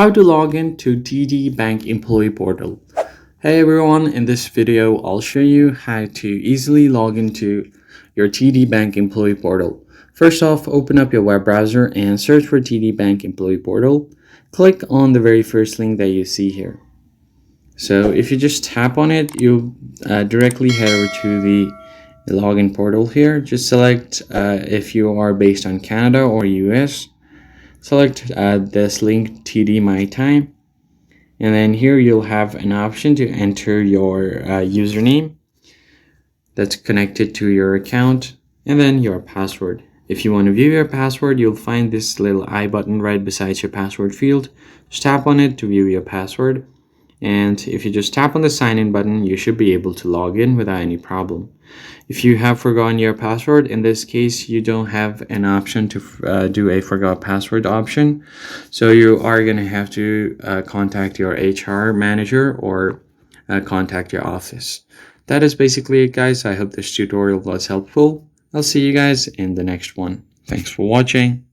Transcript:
How to log in to TD Bank Employee Portal. Hey everyone, in this video I'll show you how to easily log into your TD Bank Employee Portal. First off, open up your web browser and search for TD Bank Employee Portal. Click on the very first link that you see here. So if you just tap on it, you'll directly head over to the login portal here. Just select if you are based on Canada or US. Select this link, TD My Time, and then here you'll have an option to enter your username that's connected to your account, and then your password. If you want to view your password, you'll find this little I button right beside your password field. Just tap on it to view your password, and if you just tap on the sign in button, you should be able to log in without any problem. If you have forgotten your password, in this case you don't have an option to do a forgot password option, so you are going to have to contact your HR manager or contact your office. That is basically it, guys. I hope this tutorial was helpful. I'll see you guys in the next one. Thanks for watching.